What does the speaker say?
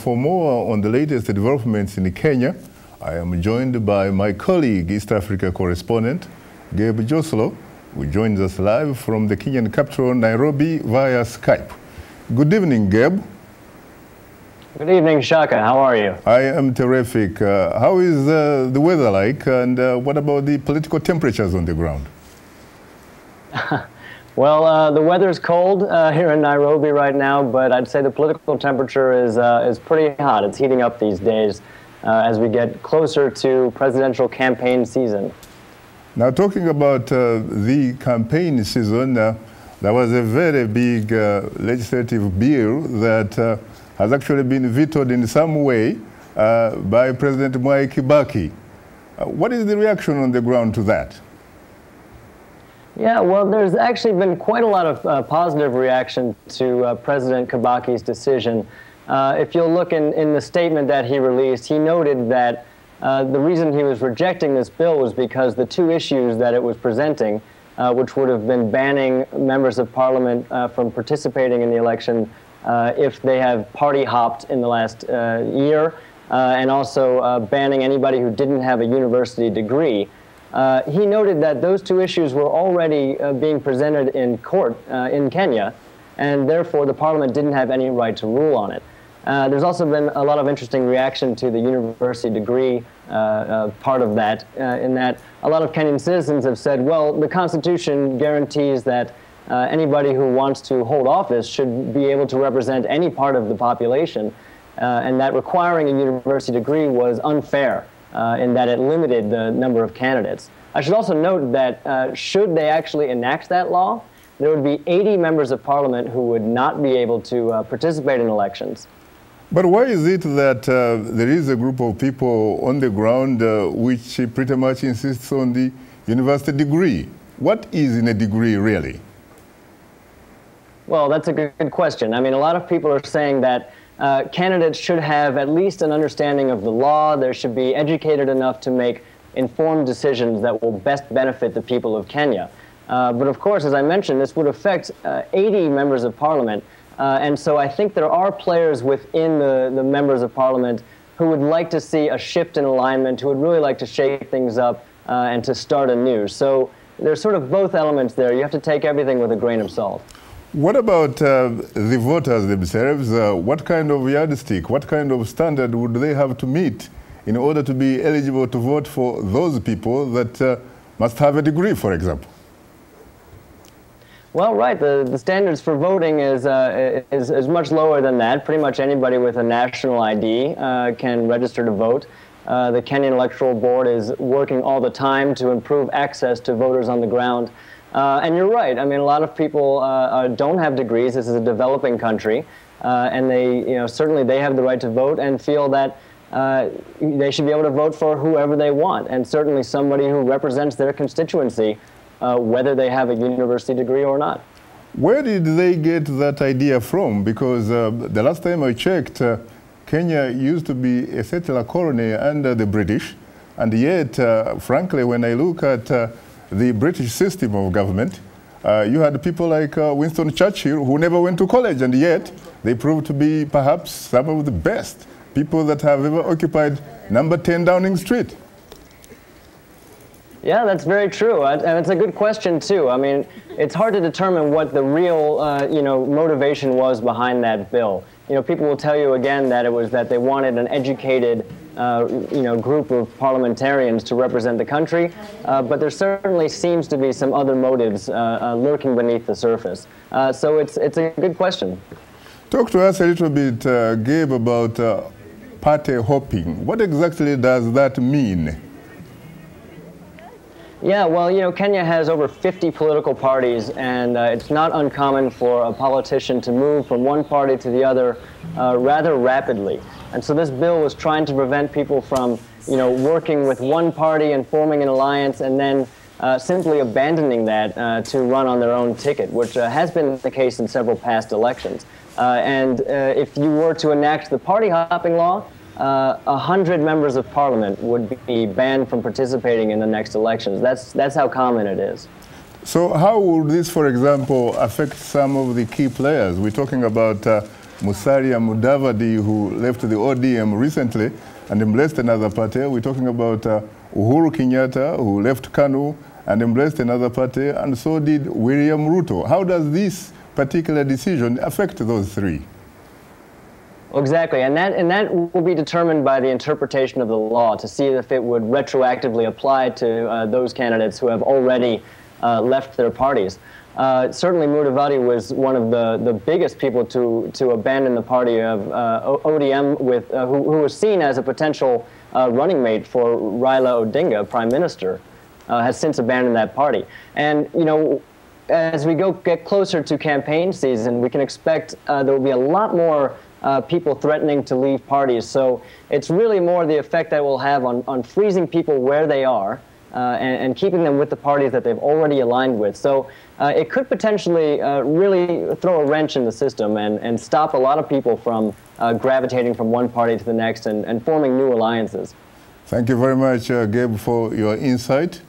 For more on the latest developments in Kenya, I am joined by my colleague, East Africa correspondent, Gabe Jeslow, who joins us live from the Kenyan capital, Nairobi, via Skype. Good evening, Gabe. Good evening, Shaka. How are you? I am terrific. How is the weather like, and what about the political temperatures on the ground? Well, the weather's cold here in Nairobi right now, but I'd say the political temperature is pretty hot. It's heating up these days as we get closer to presidential campaign season. Now, talking about the campaign season, there was a very big legislative bill that has actually been vetoed in some way by President Kibaki. What is the reaction on the ground to that? Yeah, well, there's actually been quite a lot of positive reaction to President Kibaki's decision. If you'll look in the statement that he released, he noted that the reason he was rejecting this bill was because the two issues that it was presenting, which would have been banning members of parliament from participating in the election if they have party hopped in the last year, and also banning anybody who didn't have a university degree. He noted that those two issues were already being presented in court in Kenya, and therefore the parliament didn't have any right to rule on it. There's also been a lot of interesting reaction to the university degree part of that, in that a lot of Kenyan citizens have said, well, the Constitution guarantees that anybody who wants to hold office should be able to represent any part of the population, and that requiring a university degree was unfair. In that it limited the number of candidates. I should also note that should they actually enact that law, there would be 80 members of parliament who would not be able to participate in elections. But why is it that there is a group of people on the ground which pretty much insists on the university degree? What is in a degree, really? Well, that's a good question. I mean, a lot of people are saying that candidates should have at least an understanding of the law. They should be educated enough to make informed decisions that will best benefit the people of Kenya. But of course, as I mentioned, this would affect 80 members of parliament. And so I think there are players within the members of parliament who would like to see a shift in alignment, who would really like to shake things up and to start anew. So there's sort of both elements there. You have to take everything with a grain of salt. What about the voters themselves? What kind of yardstick, what kind of standard would they have to meet in order to be eligible to vote for those people that must have a degree, for example? Well, right. The standards for voting is much lower than that. Pretty much anybody with a national ID can register to vote. The Kenyan Electoral Board is working all the time to improve access to voters on the ground. And you're right. I mean, a lot of people don't have degrees. This is a developing country, and they, certainly they have the right to vote and feel that they should be able to vote for whoever they want, and certainly somebody who represents their constituency, whether they have a university degree or not. Where did they get that idea from? Because the last time I checked, Kenya used to be a settler colony under the British, and yet, frankly, when I look at the British system of government, you had people like Winston Churchill who never went to college, and yet they proved to be perhaps some of the best people that have ever occupied number 10 Downing Street. Yeah, that's very true, and it's a good question too. I mean, it's hard to determine what the real, motivation was behind that bill. People will tell you again that it was that they wanted an educated, group of parliamentarians to represent the country, but there certainly seems to be some other motives lurking beneath the surface. So it's a good question. Talk to us a little bit, Gabe, about party hopping. What exactly does that mean? Yeah, well, Kenya has over 50 political parties, and it's not uncommon for a politician to move from one party to the other rather rapidly. And so this bill was trying to prevent people from, working with one party and forming an alliance and then simply abandoning that to run on their own ticket, which has been the case in several past elections. And if you were to enact the party hopping law, 100 members of parliament would be banned from participating in the next elections. That's how common it is. So how would this, for example, affect some of the key players? We're talking about Musalia Mudavadi, who left the ODM recently and embraced another party. We're talking about Uhuru Kenyatta, who left KANU and embraced another party, and so did William Ruto. How does this particular decision affect those three? Exactly, and that will be determined by the interpretation of the law to see if it would retroactively apply to those candidates who have already left their parties. Certainly Mudavadi was one of the biggest people to abandon the party of ODM, with, who was seen as a potential running mate for Raila Odinga, Prime Minister, has since abandoned that party. And, you know, as we get closer to campaign season, we can expect there will be a lot more people threatening to leave parties. So it's really more the effect that will have on freezing people where they are and keeping them with the parties that they've already aligned with. So it could potentially really throw a wrench in the system and stop a lot of people from gravitating from one party to the next and forming new alliances. Thank you very much, Gabe, for your insight.